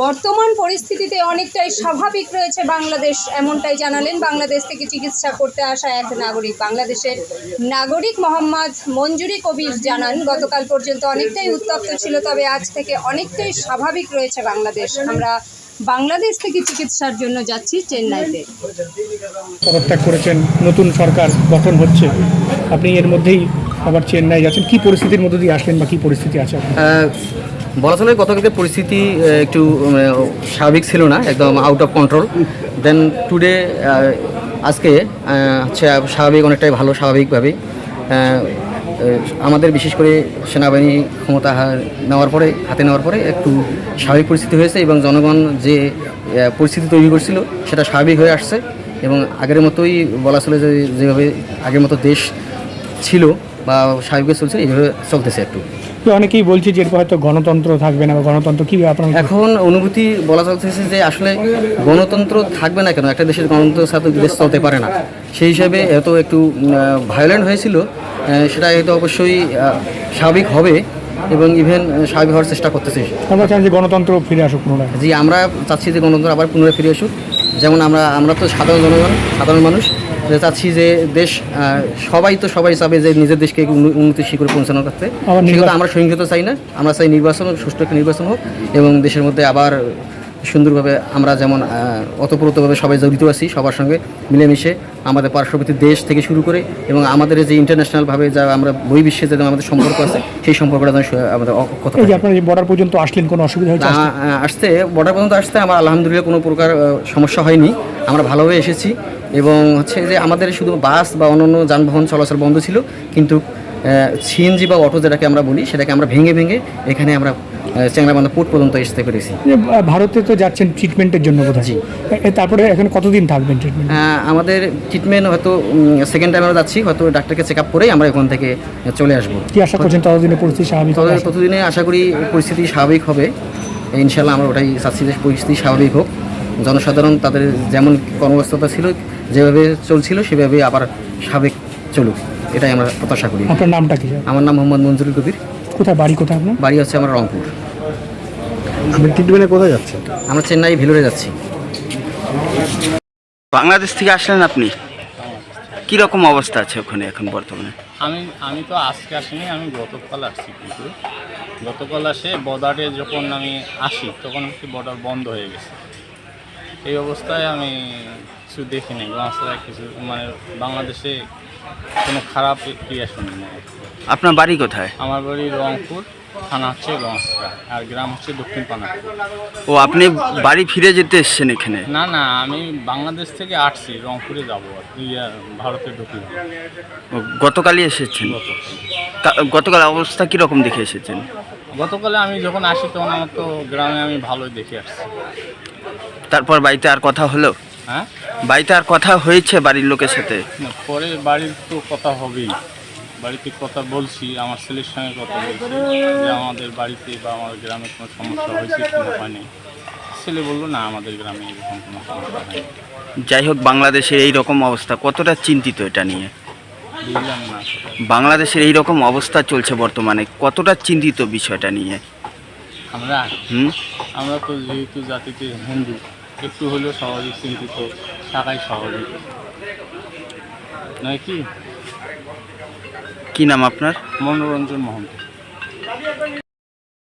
বর্তমান পরিস্থিতিতে অনেকটাই স্বাভাবিক রয়েছে বাংলাদেশ, এমনটাই জানালেন বাংলাদেশ থেকে চিকিৎসা করতে আসা এক নাগরিক। বাংলাদেশের নাগরিক মোহাম্মদ মঞ্জুরি কবির জানান, গতকাল পর্যন্ত অনেকটাই উত্তপ্ত ছিল, তবে আজ থেকে অনেকটাই স্বাভাবিক রয়েছে বাংলাদেশ। আমরা বাংলাদেশ থেকে চিকিৎসার জন্য যাচ্ছি চেন্নাইতে। পদত্যাগ করেছেন, নতুন সরকার গঠন হচ্ছে, আপনি এর মধ্যেই আবার চেন্নাই যাচ্ছেন, কি পরিস্থিতির মধ্যে দিয়ে আসলেন বা কি পরিস্থিতি আছে? বলা চলে গতকালকে পরিস্থিতি একটু স্বাভাবিক ছিল না, একদম out of control. Then today আজকে হচ্ছে স্বাভাবিক, অনেকটাই ভালো, স্বাভাবিকভাবেই আমাদের বিশেষ করে সেনাবাহিনী ক্ষমতা হাতে নেওয়ার পরে একটু স্বাভাবিক পরিস্থিতি হয়েছে এবং জনগণ যে পরিস্থিতি তৈরি করছিল সেটা স্বাভাবিক হয়ে আসছে এবং আগের মতোই বলা চলে যে যেভাবে আগের মতো দেশ ছিল বা স্বাভাবিকভাবে চলছে এইভাবে চলতেছে। একটু অনেকেই বলছে যে এরপর হয়তো গণতন্ত্র থাকবে না, বা গণতন্ত্র কী আপনার এখন অনুভূতি বলা চলতেছে যে আসলে গণতন্ত্র থাকবে না কেন, একটা দেশের গণতন্ত্র ছাড়া দেশ চলতে পারে না। সেই হিসাবে এত একটু ভায়োলেন্ট হয়েছিল, সেটা হয়তো অবশ্যই স্বাভাবিক হবে এবং ইভেন স্বাভাবিক হওয়ার চেষ্টা করতেছে। আমরা চাই যে গণতন্ত্র ফিরে আসুক পুনরায়। জি, আমরা চাচ্ছি যে গণতন্ত্র আবার পুনরায় ফিরে আসুক। যেমন আমরা তো সাধারণ মানুষ চাচ্ছি যে দেশ সবাই চাবে যে নিজের দেশকে উন্নতির শিখরে পৌঁছানোর করতে। সেগুলো আমরা সহিংসতা চাই না, আমরা চাই নির্বাচন, সুষ্ঠু একটা নির্বাচন হোক এবং দেশের মধ্যে আবার সুন্দরভাবে আমরা যেমন ওতপ্রোতভাবে সবাই জড়িত আছি, সবার সঙ্গে মিলেমিশে আমাদের পার্শ্ববর্তী দেশ থেকে শুরু করে এবং আমাদের যে ইন্টারন্যাশনালভাবে যা আমরা বহির্বিশ্বে যে আমাদের সম্পর্ক আছে সেই সম্পর্কটা আমাদের কথা। আপনার বর্ডার পর্যন্ত আসলেন, কোনো অসুবিধা হয়েছে? বর্ডার পর্যন্ত আসতে আমার আলহামদুলিল্লাহ কোনো প্রকার সমস্যা হয়নি, আমরা ভালোভাবে এসেছি এবং হচ্ছে যে আমাদের শুধু বাস বা অন্যান্য যানবাহন চলাচল বন্ধ ছিল, কিন্তু সিএনজি বা অটো যেটাকে আমরা বলি সেটাকে আমরা ভেঙে এখানে আমরা চ্যাংরাবান্ধা পোর্ট পর্যন্ত আসতে পেরেছি। ভারতে তো যাচ্ছেন ট্রিটমেন্টের জন্য বোধহয়, তারপরে এখানে কতদিন থাকবেন ট্রিটমেন্ট? আমাদের ট্রিটমেন্ট হয়তো সেকেন্ড টাইম আমরা যাচ্ছি, হয়তো ডাক্তারকে চেক আপ করেই আমরা এখান থেকে চলে আসবো। কি আশা করছেন ততদিনে পরিস্থিতি স্বাভাবিক? ততদিনে আশা করি পরিস্থিতি স্বাভাবিক হবে ইনশাল্লাহ। আমরা ওটাই চাচ্ছি যে পরিস্থিতি স্বাভাবিক হোক, জনসাধারণ তাদের যেমন কর্মব্যস্ততা ছিল যেভাবে চলছিল সেভাবেই আবার স্বাভাবিক চলুক, এটাই আমরা প্রত্যাশা করি। আপনার নামটা কি? আমার নাম মোহাম্মদ মঞ্জুরি কবির। কোথায় বাড়ি? কোথায় আপনার বাড়ি? হচ্ছে আমার রংপুর। আপনি ট্রিটমেন্টে কোথায় যাচ্ছেন? আমরা চেন্নাই ভেলোরে যাচ্ছি। বাংলাদেশ থেকে আসলেন আপনি, কী রকম অবস্থা আছে ওখানে এখন বর্তমানে? আমি তো আজকে আসিনি, আমি গতকাল আসছি। কিন্তু গতকাল আসে বর্ডারে যখন আমি আসি তখন কি বর্ডার বন্ধ হয়ে গেছে। এই অবস্থায় আমি কিছু দেখিনি, কিছু মানে বাংলাদেশে কোনো খারাপ ক্রিয়া শুনিনি। আপনার বাড়ি কোথায়? আমার বাড়ি রংপুর, থানা হচ্ছে গংসরা, আর গ্রাম হচ্ছে দক্ষিণ পানাপুর। ও, আপনি বাড়ি ফিরে যেতে এসছেন এখানে? না, আমি বাংলাদেশ থেকে আসছি, রংপুরে যাবো আর কি, ভারতে ঢুকি। গতকালই এসেছেন? গতকাল অবস্থা কীরকম দেখে এসেছেন? গতকালে আমি যখন আসি তখন আমার তো গ্রামে আমি ভালোই দেখে আসছি। তারপর বাড়িতে আর কথা হলো? হ্যাঁ, বাড়িতে আর কথা হয়েছে বাড়ির লোকের সাথে? পরে বাড়ির তো কথা হবেই, বাড়িতে কথা বলছি, আমার ছেলের সঙ্গে কথা বলছি যে আমাদের বাড়িতে বা আমাদের গ্রামে কোনো সমস্যা হয়েছে কোনো হয়নি। ছেলে বললো না, আমাদের গ্রামে এরকম কোনো সমস্যা হয়নি। যাই হোক, বাংলাদেশের এই রকম অবস্থা, কতটা চিন্তিত এটা নিয়ে? বুঝলাম না, বাংলাদেশের এই রকম অবস্থা চলছে বর্তমানে, কতটা চিন্তিত বিষয়টা নিয়ে? আমরা তো যেহেতু জাতিতে হিন্দু, একটু হলেও স্বাভাবিক চিন্তিত থাকাই স্বাভাবিক নয় কি? কি নাম আপনার? মনোরঞ্জন মহন্ত।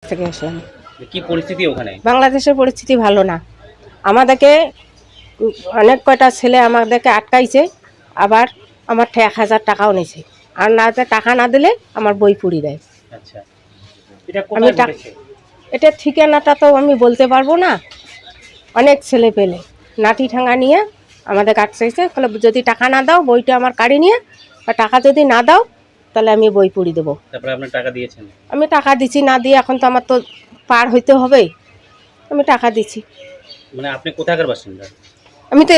থেকে আসলাম। কি পরিস্থিতি ওখানে? বাংলাদেশের পরিস্থিতি ভালো না। আমাদেরকে অনেক কয়টা ছেলে আমাদেরকে আটকাইছে, আবার আমার 1,000 টাকাও নিয়েছে, আর না টাকা না দিলে আমার বই পুড়ি দেয়। আচ্ছা, আমি এটা ঠিকানাটা তো আমি বলতে পারবো না। অনেক ছেলে পেলে নাটি ঠাঙ্গা নিয়ে আমাদের আটকাইছে, তাহলে যদি টাকা না দাও বইটা আমার কাড়ি নিয়ে, আর টাকা যদি না দাও তাহলে আমি বই পুড়ি দেবো। তারপরে আপনি টাকা দিয়েছেন? আমি টাকা দিচ্ছি, না দিয়ে এখন তো আমার তো পার হইতে হবে, আমি টাকা দিচ্ছি। মানে আপনি কোথাকার বাসিন্দা? আমি তো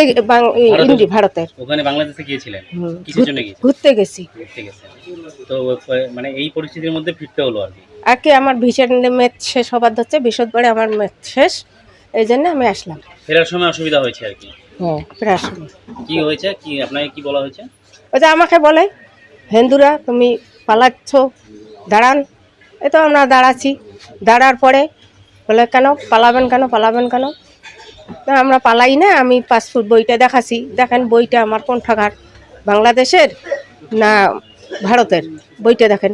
ভারতের। ওখানে বাংলাদেশে গিয়েছিলেন? কিসের জন্য গিয়েছিলেন? ঘুরতে গেছি। তো মানে এই পরিস্থিতির মধ্যে ফিরতে হলো আর কি। আর কি, আমার ভিসার মেয়াদ শেষ হবার ধরছে, বৃহস্পতিবারে আমার মেয়াদ শেষ, এই জন্য আমি আসলাম। ফেরার সময় অসুবিধা হয়েছে আর কি? হ্যাঁ, ফেরার সময়। কি হয়েছে, কি আপনাকে কি বলা হয়েছে? ওই যে আমাকে বলে, হিন্দুরা তুমি পালাচ্ছ, দাঁড়ান। এই তো আমরা দাঁড়াচ্ছি, দাঁড়ার পরে বলে কেন পালাবেন কেন পালাবেন কেন? না আমরা পালাই না, আমি পাসপোর্ট বইটা দেখাছি, দেখেন বইটা আমার কোন ঠাকার, বাংলাদেশের না ভারতের, বইটা দেখেন।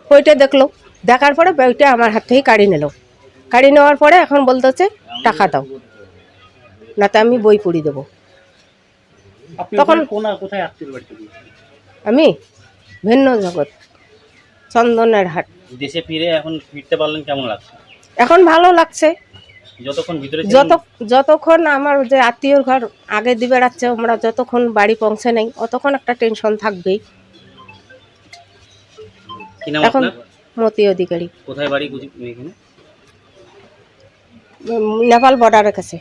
বইটা দেখলো, দেখার পরে বইটা আমার হাত থেকে কাড়ি নিল। কাড়ি নেওয়ার পরে এখন বলতেছে টাকা দাও, না তো আমি বই পুড়ি দেবো। তখন কোথায় আত্মীয় বাড়িতে গিয়েছেন? আমি ভিন্ন জগৎ, চন্দনের হাট। দেশে ফিরে এখন ফিরতে পারলেন, কেমন লাগছে? এখন ভালো লাগছে। যতক্ষণ ভিতরে যতক্ষণ আমার যে আত্মীয়র ঘর আগে দিয়ে বেড়াচ্ছে, আমরা যতক্ষণ বাড়ি পৌঁছে নেই অতক্ষণ একটা টেনশন থাকবেই। কি নাম এখন আপনার? মতি অধিকারী, কোথায় বাড়ি এখানে? নেপাল বর্ডারের কাছে।